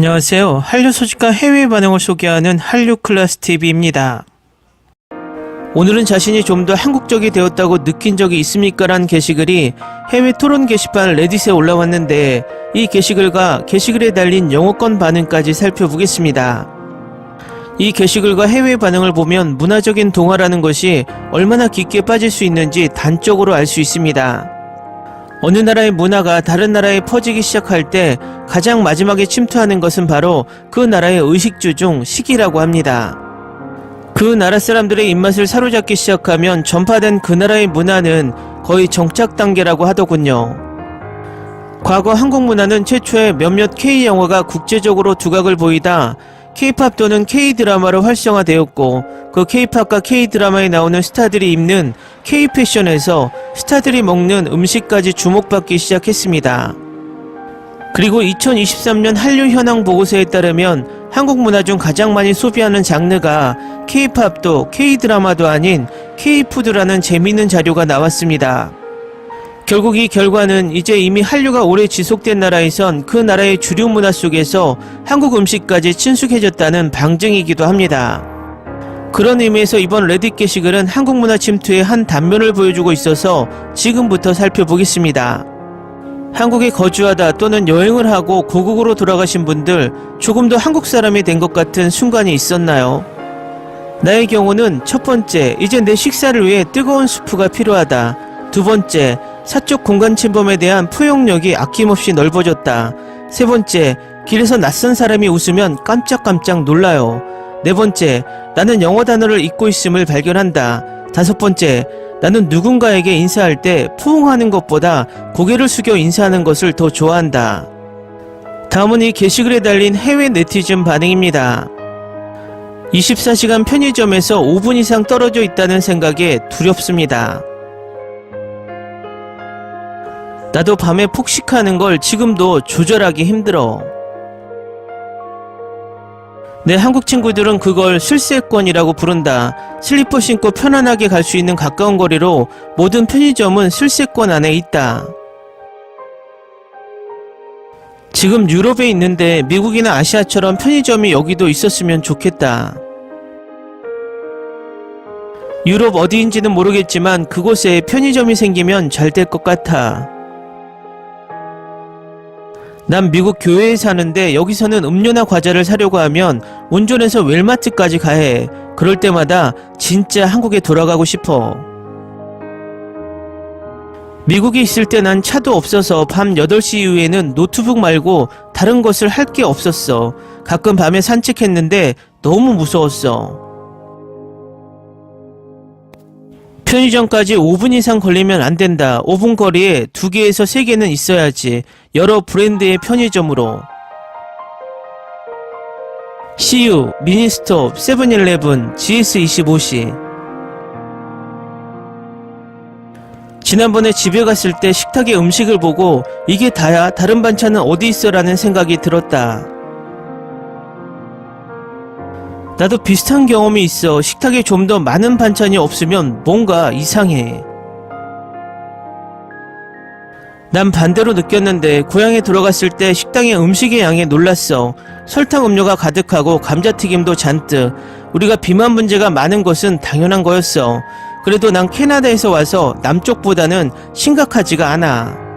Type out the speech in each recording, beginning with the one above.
안녕하세요. 한류 소식과 해외 반응을 소개하는 한류클래스TV입니다. 오늘은 자신이 좀 더 한국적이 되었다고 느낀 적이 있습니까? 라는 게시글이 해외 토론 게시판 레딧에 올라왔는데 이 게시글과 게시글에 달린 영어권 반응까지 살펴보겠습니다. 이 게시글과 해외 반응을 보면 문화적인 동화라는 것이 얼마나 깊게 빠질 수 있는지 단적으로 알 수 있습니다. 어느 나라의 문화가 다른 나라에 퍼지기 시작할 때 가장 마지막에 침투하는 것은 바로 그 나라의 의식주 중 식이라고 합니다. 그 나라 사람들의 입맛을 사로잡기 시작하면 전파된 그 나라의 문화는 거의 정착 단계라고 하더군요. 과거 한국 문화는 최초에 몇몇 K영화가 국제적으로 두각을 보이다 K-팝 또는 K-드라마로 활성화되었고 그 K-팝과 K-드라마에 나오는 스타들이 입는 K-패션에서 스타들이 먹는 음식까지 주목받기 시작했습니다. 그리고 2023년 한류 현황 보고서에 따르면 한국 문화 중 가장 많이 소비하는 장르가 K-팝도 K-드라마도 아닌 K-푸드라는 재미있는 자료가 나왔습니다. 결국 이 결과는 이제 이미 한류가 오래 지속된 나라에선 그 나라의 주류 문화 속에서 한국 음식까지 친숙해졌다는 방증이기도 합니다. 그런 의미에서 이번 레딧 게시글은 한국 문화 침투의 한 단면을 보여주고 있어서 지금부터 살펴보겠습니다. 한국에 거주하다 또는 여행을 하고 고국으로 돌아가신 분들 조금 더 한국 사람이 된 것 같은 순간이 있었나요? 나의 경우는 첫 번째, 이제 내 식사를 위해 뜨거운 수프가 필요하다. 두 번째, 사적 공간 침범에 대한 포용력이 아낌없이 넓어졌다. 세 번째, 길에서 낯선 사람이 웃으면 깜짝깜짝 놀라요. 네 번째, 나는 영어 단어를 잊고 있음을 발견한다. 다섯 번째, 나는 누군가에게 인사할 때 포옹하는 것보다 고개를 숙여 인사하는 것을 더 좋아한다. 다음은 이 게시글에 달린 해외 네티즌 반응입니다. 24시간 편의점에서 5분 이상 떨어져 있다는 생각에 두렵습니다. 나도 밤에 폭식하는 걸 지금도 조절하기 힘들어. 내 한국 친구들은 그걸 슬세권이라고 부른다. 슬리퍼 신고 편안하게 갈 수 있는 가까운 거리로 모든 편의점은 슬세권 안에 있다. 지금 유럽에 있는데 미국이나 아시아처럼 편의점이 여기도 있었으면 좋겠다. 유럽 어디인지는 모르겠지만 그곳에 편의점이 생기면 잘 될 것 같아. 난 미국 교회에 사는데 여기서는 음료나 과자를 사려고 하면 운전해서 웰마트까지 가야 해. 그럴 때마다 진짜 한국에 돌아가고 싶어. 미국에 있을 때 난 차도 없어서 밤 8시 이후에는 노트북 말고 다른 것을 할 게 없었어. 가끔 밤에 산책했는데 너무 무서웠어. 편의점까지 5분 이상 걸리면 안 된다. 5분 거리에 2개에서 3개는 있어야지. 여러 브랜드의 편의점으로. CU, 미니스톱, 세븐일레븐, GS25C. 지난번에 집에 갔을 때 식탁에 음식을 보고 이게 다야? 다른 반찬은 어디 있어? 라는 생각이 들었다. 나도 비슷한 경험이 있어. 식탁에 좀 더 많은 반찬이 없으면 뭔가 이상해. 난 반대로 느꼈는데 고향에 들어갔을 때 식당의 음식의 양에 놀랐어. 설탕 음료가 가득하고 감자튀김도 잔뜩. 우리가 비만 문제가 많은 것은 당연한 거였어. 그래도 난 캐나다에서 와서 남쪽보다는 심각하지가 않아.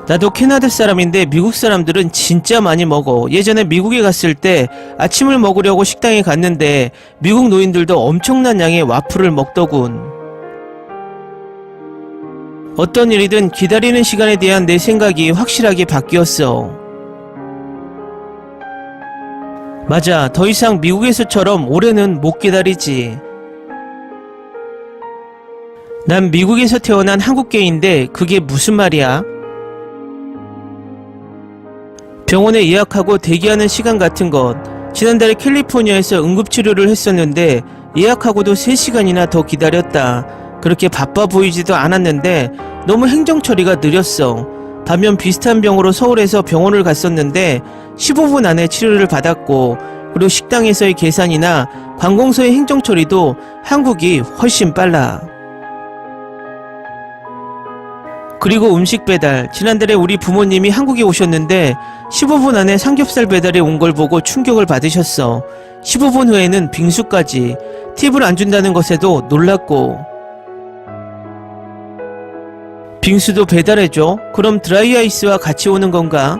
나도 캐나다 사람인데 미국 사람들은 진짜 많이 먹어. 예전에 미국에 갔을 때 아침을 먹으려고 식당에 갔는데 미국 노인들도 엄청난 양의 와플을 먹더군. 어떤 일이든 기다리는 시간에 대한 내 생각이 확실하게 바뀌었어. 맞아, 더 이상 미국에서처럼 오래는 못 기다리지. 난 미국에서 태어난 한국계인데 그게 무슨 말이야? 병원에 예약하고 대기하는 시간 같은 것. 지난달에 캘리포니아에서 응급치료를 했었는데 예약하고도 3시간이나 더 기다렸다. 그렇게 바빠 보이지도 않았는데 너무 행정처리가 느렸어. 반면 비슷한 병으로 서울에서 병원을 갔었는데 15분 안에 치료를 받았고, 그리고 식당에서의 계산이나 관공서의 행정처리도 한국이 훨씬 빨라. 그리고 음식 배달. 지난달에 우리 부모님이 한국에 오셨는데 15분 안에 삼겹살 배달이 온 걸 보고 충격을 받으셨어. 15분 후에는 빙수까지. 팁을 안 준다는 것에도 놀랐고. 빙수도 배달해줘? 그럼 드라이 아이스와 같이 오는 건가?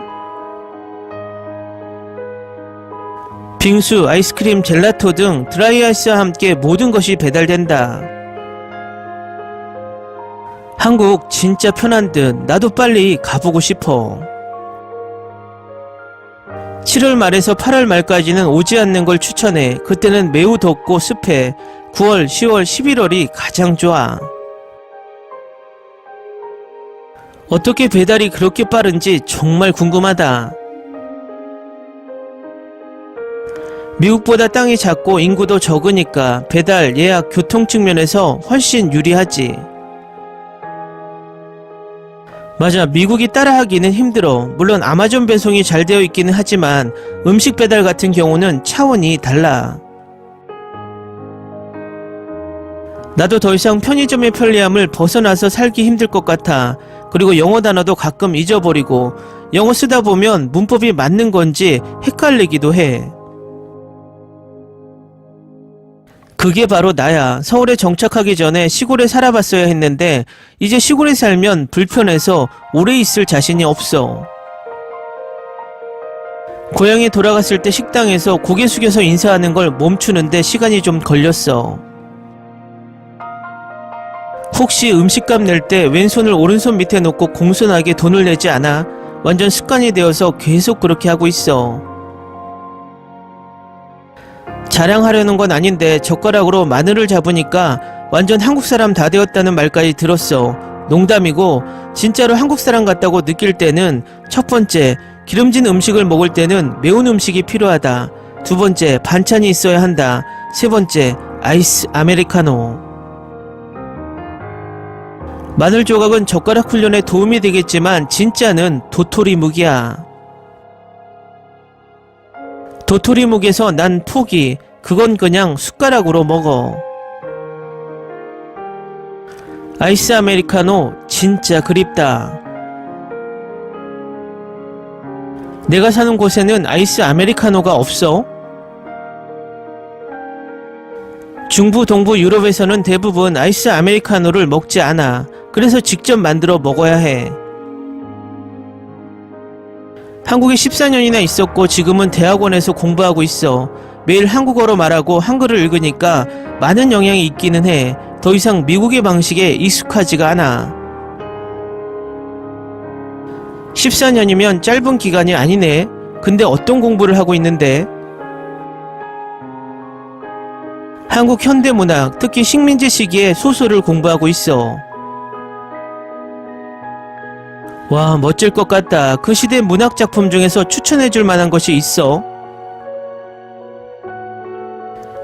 빙수, 아이스크림, 젤라토 등 드라이 아이스와 함께 모든 것이 배달된다. 한국 진짜 편한 듯. 나도 빨리 가보고 싶어. 7월 말에서 8월 말까지는 오지 않는 걸 추천해. 그때는 매우 덥고 습해. 9월, 10월, 11월이 가장 좋아. 어떻게 배달이 그렇게 빠른지 정말 궁금하다. 미국보다 땅이 작고 인구도 적으니까 배달, 예약, 교통 측면에서 훨씬 유리하지. 맞아, 미국이 따라하기는 힘들어. 물론 아마존 배송이 잘 되어 있기는 하지만 음식 배달 같은 경우는 차원이 달라. 나도 더 이상 편의점의 편리함을 벗어나서 살기 힘들 것 같아. 그리고 영어 단어도 가끔 잊어버리고 영어 쓰다 보면 문법이 맞는 건지 헷갈리기도 해. 그게 바로 나야. 서울에 정착하기 전에 시골에 살아봤어야 했는데 이제 시골에 살면 불편해서 오래 있을 자신이 없어. 고향에 돌아갔을 때 식당에서 고개 숙여서 인사하는 걸 멈추는데 시간이 좀 걸렸어. 혹시 음식값 낼 때 왼손을 오른손 밑에 놓고 공손하게 돈을 내지 않아? 완전 습관이 되어서 계속 그렇게 하고 있어. 자랑하려는 건 아닌데 젓가락으로 마늘을 잡으니까 완전 한국 사람 다 되었다는 말까지 들었어. 농담이고 진짜로 한국 사람 같다고 느낄 때는 첫 번째, 기름진 음식을 먹을 때는 매운 음식이 필요하다. 두 번째, 반찬이 있어야 한다. 세 번째, 아이스 아메리카노. 마늘 조각은 젓가락 훈련에 도움이 되겠지만 진짜는 도토리 묵이야. 도토리 묵에서 난 포기. 그건 그냥 숟가락으로 먹어. 아이스 아메리카노 진짜 그립다. 내가 사는 곳에는 아이스 아메리카노가 없어? 중부 동부 유럽에서는 대부분 아이스 아메리카노를 먹지 않아. 그래서 직접 만들어 먹어야 해. 한국에 14년이나 있었고 지금은 대학원에서 공부하고 있어. 매일 한국어로 말하고 한글을 읽으니까 많은 영향이 있기는 해. 더 이상 미국의 방식에 익숙하지가 않아. 14년이면 짧은 기간이 아니네. 근데 어떤 공부를 하고 있는데? 한국 현대문학, 특히 식민지 시기의 소설을 공부하고 있어. 와, 멋질 것 같다. 그 시대 문학작품 중에서 추천해줄 만한 것이 있어?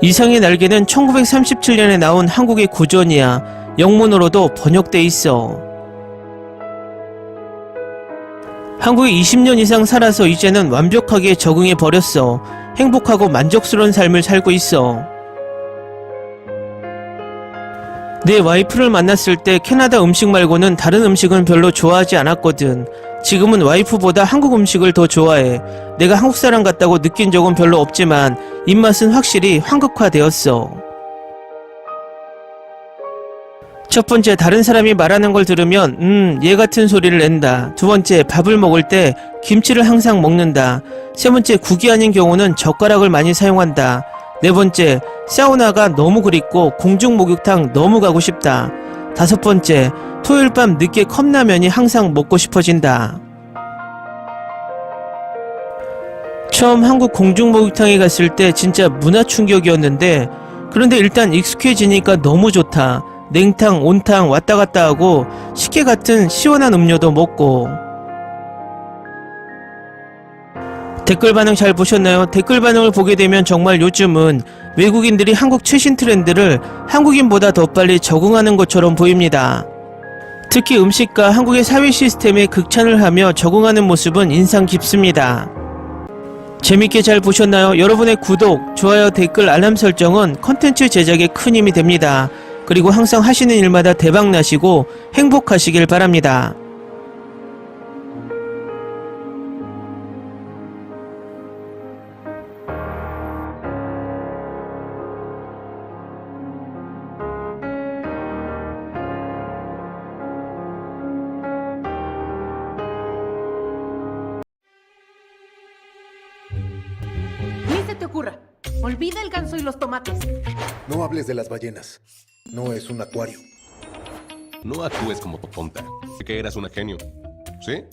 이상의 날개는 1937년에 나온 한국의 고전이야. 영문으로도 번역돼 있어. 한국에 20년 이상 살아서 이제는 완벽하게 적응해 버렸어. 행복하고 만족스러운 삶을 살고 있어. 내 와이프를 만났을 때 캐나다 음식 말고는 다른 음식은 별로 좋아하지 않았거든. 지금은 와이프보다 한국 음식을 더 좋아해. 내가 한국 사람 같다고 느낀 적은 별로 없지만 입맛은 확실히 한국화되었어. 첫 번째, 다른 사람이 말하는 걸 들으면 얘 같은 소리를 낸다. 두 번째, 밥을 먹을 때 김치를 항상 먹는다. 세 번째, 국이 아닌 경우는 젓가락을 많이 사용한다. 네 번째, 사우나가 너무 그립고 공중 목욕탕 너무 가고 싶다. 다섯 번째, 토요일 밤 늦게 컵라면이 항상 먹고 싶어진다. 처음 한국 공중 목욕탕에 갔을 때 진짜 문화 충격이었는데, 그런데 일단 익숙해지니까 너무 좋다. 냉탕, 온탕 왔다 갔다 하고 식혜 같은 시원한 음료도 먹고. 댓글 반응 잘 보셨나요? 댓글 반응을 보게 되면 정말 요즘은 외국인들이 한국 최신 트렌드를 한국인보다 더 빨리 적응하는 것처럼 보입니다. 특히 음식과 한국의 사회 시스템에 극찬을 하며 적응하는 모습은 인상 깊습니다. 재밌게 잘 보셨나요? 여러분의 구독, 좋아요, 댓글, 알람 설정은 컨텐츠 제작에 큰 힘이 됩니다. 그리고 항상 하시는 일마다 대박 나시고 행복하시길 바랍니다. Olvida el ganso y los tomates. No hables de las ballenas. No es un acuario. No actúes como tonta. Que eras una genio. ¿Sí?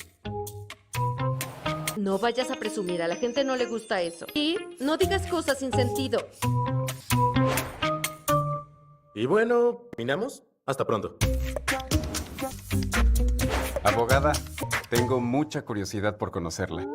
No vayas a presumir, a la gente no le gusta eso. Y no digas cosas sin sentido. Y bueno, ¿terminamos? Hasta pronto. Abogada, tengo mucha curiosidad por conocerla.